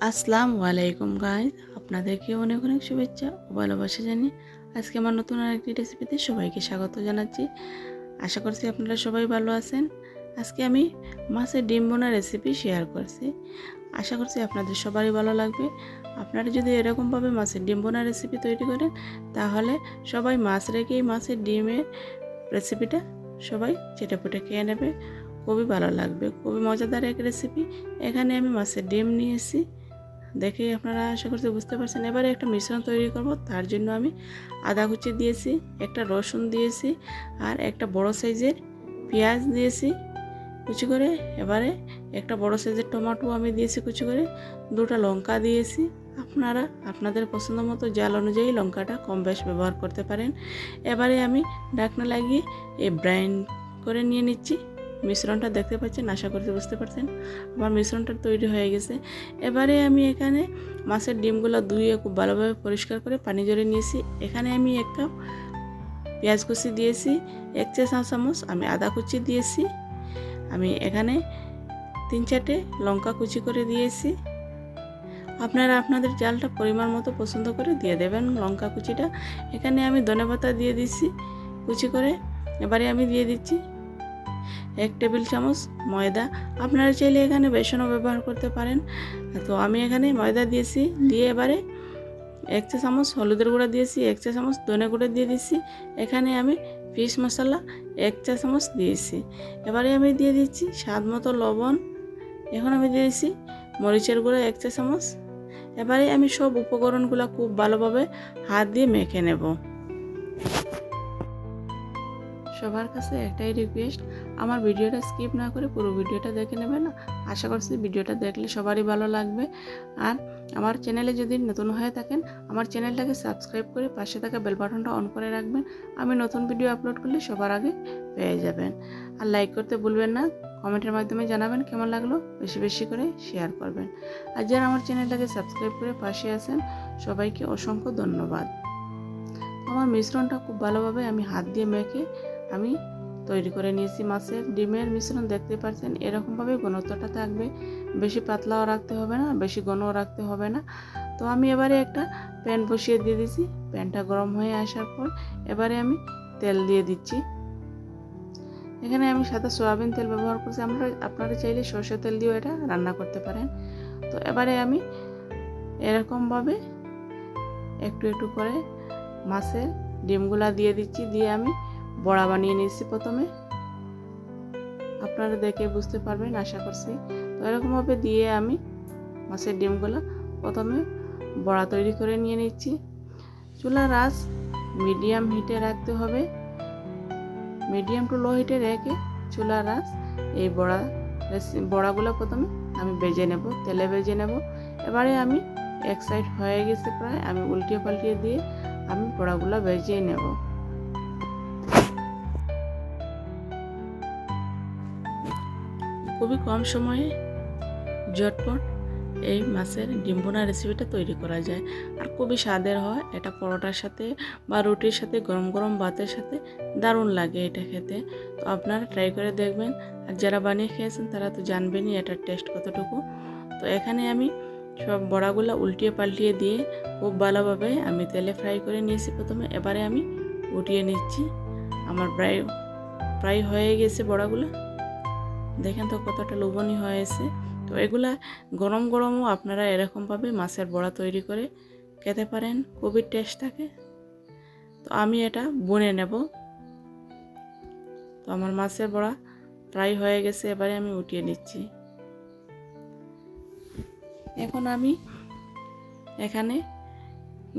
আসসালামু আলাইকুম গাইস, আপনাদেরকে অনেক অনেক শুভেচ্ছা ও ভালোবাসা জানিয়ে আজকে আমার নতুন আরেকটি রেসিপিতে সবাইকে স্বাগত জানাচ্ছি। আশা করছি আপনারা সবাই ভালো আছেন। আজকে আমি মাছের ডিম বোনা রেসিপি শেয়ার করছি। আশা করছি আপনাদের সবারই ভালো লাগবে। আপনারা যদি এরকমভাবে মাছের ডিম বোনা রেসিপি তৈরি করেন তাহলে সবাই মাছ রেখেই মাছের ডিমের রেসিপিটা সবাই চেটেপুটে খেয়ে নেবে। খুবই ভালো লাগবে, খুবই মজাদার এক রেসিপি। এখানে আমি মাছের ডিম নিয়েছি, দেখে আপনারা আশা করছি বুঝতে পারছেন। এবারে একটা মিশ্রণ তৈরি করব, তার জন্য আমি আদা কুচি দিয়েছি, একটা রসুন দিয়েছি, আর একটা বড় সাইজের পেঁয়াজ দিয়েছি কুচি করে। এবারে একটা বড় সাইজের টমেটো আমি দিয়েছি কুচি করে, দুটো লঙ্কা দিয়েছি। আপনারা আপনাদের পছন্দ মতো জাল অনুযায়ী লঙ্কাটা কম বেশ ব্যবহার করতে পারেন। এবারে আমি ঢাকনা লাগিয়ে এই ব্রাইন্ড করে নিয়ে নিচ্ছি। মিশ্রণটা দেখতে পাচ্ছেন, আশা করতে বুঝতে পারছেন আমার মিশ্রণটা তৈরি হয়ে গেছে। এবারে আমি এখানে মাছের ডিমগুলো ধুয়ে খুব ভালোভাবে পরিষ্কার করে পানি ঝরিয়ে নিয়েছি। এখানে আমি 1 কাপ পেঁয়াজ কুচি দিয়েছি, 1 চা চামচ আমি আদা কুচি দিয়েছি, আমি এখানে 3-4টে লঙ্কা কুচি করে দিয়েছি। আপনারা আপনাদের জালটা পরিমাণ মতো পছন্দ করে দিয়ে দেবেন লঙ্কা কুচিটা। এখানে আমি ধনেপাতা দিয়ে দিচ্ছি কুচি করে। এবারে আমি দিয়ে দিচ্ছি 1 টেবিল চামচ ময়দা। আপনারা চাইলে এখানে বেসনও ব্যবহার করতে পারেন, তো আমি এখানে ময়দা দিয়েছি। দিয়ে এবারে 1 চা চামচ হলুদের গুঁড়া দিয়েছি, 1 চা চামচ ধনে গুঁড়া দিয়ে দিচ্ছি। এখানে আমি ফিশ মশলা 1 চা চামচ দিয়েছি। এবারে আমি দিয়ে দিচ্ছি স্বাদ মতো লবণ। এখন আমি দিয়ে দিচ্ছি মরিচের গুঁড়া 1 চা চামচ। এবারে আমি সব উপকরণগুলো খুব ভালোভাবে হাত দিয়ে মেখে নেব। সবার কাছে একটাই রিকোয়েস্ট, আমার ভিডিওটা স্কিপ না করে পুরো ভিডিওটা দেখে নেবেন। আশা করছি ভিডিওটা দেখলে সবারই ভালো লাগবে। আর আমার চ্যানেলে যদি নতুন হয়ে থাকেন, আমার চ্যানেলটাকে সাবস্ক্রাইব করে পাশে থাকা বেল বাটনটা অন করে রাখবেন। আমি নতুন ভিডিও আপলোড করলে সবার আগে পেয়ে যাবেন। আর লাইক করতে ভুলবেন না, কমেন্টের মাধ্যমে জানাবেন কেমন লাগলো, বেশি বেশি করে শেয়ার করবেন। আর যারা আমার চ্যানেলটাকে সাবস্ক্রাইব করে পাশে আছেন সবাইকে অসংখ্য ধন্যবাদ। আমার মিশ্রণটা খুব ভালোভাবে আমি হাত দিয়ে মেখে আমি তৈরি করে নিয়েছি। মাছের ডিমের মিশ্রণ দেখতে পাচ্ছেন এরকমভাবে ঘনত্বটা থাকবে, বেশি পাতলাও রাখতে হবে না, বেশি ঘনও রাখতে হবে না। তো আমি এবারে একটা প্যান বসিয়ে দিয়ে দিচ্ছি। প্যানটা গরম হয়ে আসার পর এবারে আমি তেল দিয়ে দিচ্ছি। এখানে আমি সাদা সয়াবিন তেল ব্যবহার করছি, আপনারা চাইলে সরষের তেল দিয়েও এটা রান্না করতে পারেন। তো এবারে আমি এরকমভাবে একটু একটু করে মাছের ডিমগুলা দিয়ে দিচ্ছি। দিয়ে আমি বড়া বানিয়ে নিয়েছি প্রথমে, আপনারা দেখে বুঝতে পারবেন আশা করছি। তো এরকমভাবে দিয়ে আমি মাছের ডিমগুলো প্রথমে বড়া তৈরি করে নিয়ে নিচ্ছি। চুলার আঁচ মিডিয়াম হিটে রাখতে হবে, মিডিয়াম টু লো হিটে রেখে চুলার আঁচ এই বড়াগুলো প্রথমে আমি ভেজে নেব, তেলে ভেজে নেব। এবারে আমি এক সাইড হয়ে গেছে প্রায়, আমি উল্টিয়ে পাল্টিয়ে দিয়ে আমি বড়াগুলো ভেজে নেব। খুবই কম সময়ে ঝটপট এই মাছের ডিম ভুনা রেসিপিটা তৈরি করা যায়, আর খুবই স্বাদের হয়। এটা পরোটার সাথে বা রুটির সাথে, গরম গরম ভাতের সাথে দারুণ লাগে এটা খেতে। তো আপনারা ট্রাই করে দেখবেন, আর যারা বানিয়ে খেয়েছেন তারা তো জানবেনই এটার টেস্ট কতটুকু। তো এখানে আমি সব বড়াগুলো উল্টিয়ে পাল্টিয়ে দিয়ে খুব ভালোভাবে আমি তেলে ফ্রাই করে নিয়েছি প্রথমে। এবারে আমি উঠিয়ে নিচ্ছি। আমার প্রায় হয়ে গেছে বড়াগুলো, দেখেন তো কতটা লোভনীয় হয়েছে। তো এগুলা গরম গরমও আপনারা এরকমভাবে মাছের বড়া তৈরি করে খেতে পারেন, খুবই টেস্ট থাকে। তো আমি এটা বুনে নেব। তো আমার মাছের বড়া ফ্রাই হয়ে গেছে, এবারে আমি উঠিয়ে নিচ্ছি। এখন আমি এখানে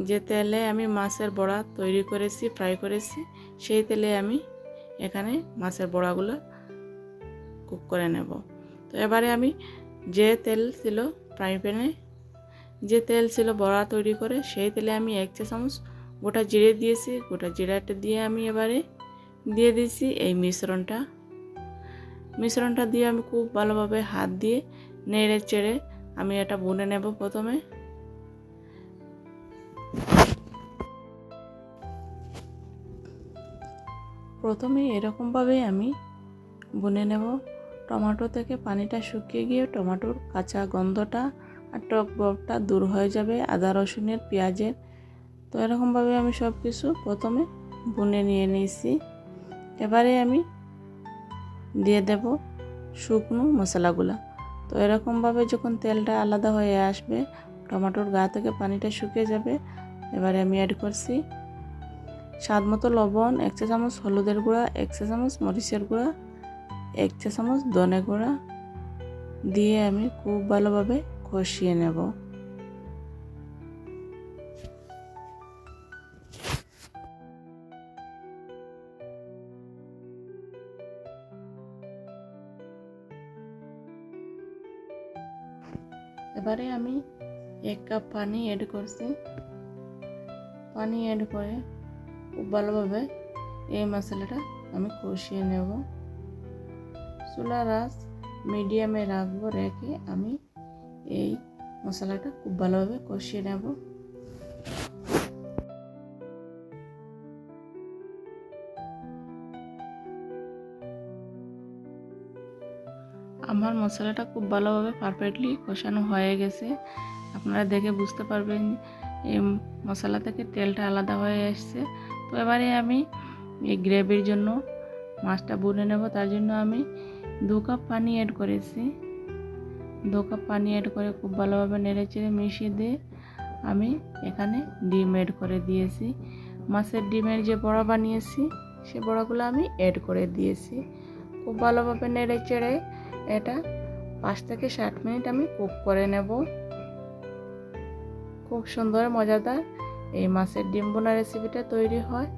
যে তেলে আমি মাছের বড়া তৈরি করেছি, ফ্রাই করেছি, সেই তেলে আমি এখানে মাছের বড়াগুলো কুক করে নেব। তো এবারে আমি যে তেল ছিল ফ্রাই প্যানে, যে তেল ছিল বড়া তৈরি করে, সেই তেলে আমি 1 চা চামচ গোটা জিরে দিয়েছি। গোটা জিরাটা দিয়ে আমি এবারে দিয়ে দিয়েছি এই মিশ্রণটা দিয়ে আমি খুব ভালোভাবে হাত দিয়ে নেড়ে চেড়ে আমি এটা বুনে নেব। প্রথমে এরকমভাবে আমি বুনে নেব। টমেটো থেকে পানিটা শুকিয়ে গিয়ে টমেটোর কাঁচা গন্ধটা আর টক ভাবটা দূর হয়ে যাবে আদা রসুনের পেঁয়াজের। তো এরকমভাবে আমি সব কিছু প্রথমে ভুনে নিয়ে নিয়েছি। এবারে আমি দিয়ে দেব শুকনো মশলাগুলো। তো এরকমভাবে যখন তেলটা আলাদা হয়ে আসবে, টমেটোর গা থেকে পানিটা শুকিয়ে যাবে, এবারে আমি অ্যাড করছি স্বাদ মতো লবণ, 1 চা চামচ হলুদের গুঁড়া, 1 চা চামচ মরিচের গুঁড়া, 1 চা চামচ ধনে গুঁড়া দিয়ে আমি খুব ভালোভাবে কষিয়ে নেব। এবারে আমি 1 কাপ পানি অ্যাড করছি। পানি অ্যাড করে খুব ভালোভাবে এই মশলাটা আমি কষিয়ে নেব। চুলার আঁচ মিডিয়ামে রাখবো, রেখে আমি এই মশলাটা খুব ভালোভাবে কষিয়ে নেব। আমার মশলাটা খুব ভালোভাবে পারফেক্টলি কষানো হয়ে গেছে। আপনারা দেখে বুঝতে পারবেন এই মশলা থেকে তেলটা আলাদা হয়ে আসছে। তো এবারে আমি এই গ্রেভির জন্য মাছটা ভুনে নেব। তার জন্য আমি 2 কাপ পানি অ্যাড করেছি। 2 কাপ পানি অ্যাড করে খুব ভালোভাবে নেড়েচেড়ে মিশিয়ে দিয়ে আমি এখানে ডিম অ্যাড করে দিয়েছি। মাছের ডিমের যে বড়া বানিয়েছি সে বড়াগুলো আমি অ্যাড করে দিয়েছি। খুব ভালোভাবে নেড়েচেড়ে এটা 5 থেকে 7 মিনিট আমি কুক করে নেব। খুব সুন্দর মজাদার এই মাছের ডিম বোনা রেসিপিটা তৈরি হয়।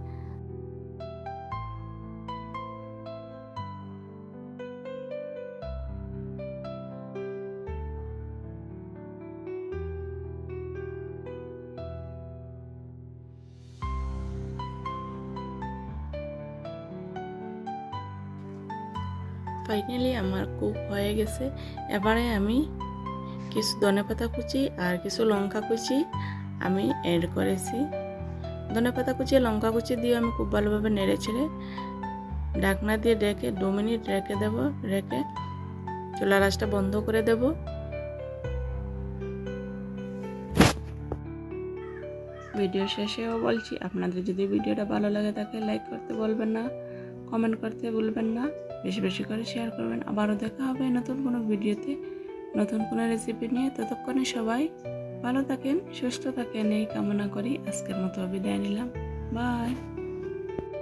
ফাইনালি আমার কুক হয়ে গেছে। এবারে আমি কিছু ধনেপাতা কুচি আর কিছু লঙ্কা কুচি আমি অ্যাড করেছি। ধনেপাতা কুচি লঙ্কা কুচি দিয়ে আমি খুব ভালোভাবে নেড়ে ছেড়ে ঢাকনা দিয়ে ঢেকে 2 মিনিট রেখে দেব। রেখে চুলার আঁচটা বন্ধ করে দেব। ভিডিও শেষেও বলছি, আপনাদের যদি ভিডিওটা ভালো লাগে থাকে লাইক করতে বলবেন না, কমেন্ট করতে ভুলবেন না, বেশি বেশি করে শেয়ার করবেন। আবারও দেখা হবে নতুন কোনো ভিডিওতে, নতুন কোনো রেসিপি নিয়ে। ততক্ষণে সবাই ভালো থাকেন, সুস্থ থাকেন এই কামনা করি আজকের মতো বিদায় নিলাম। বাই।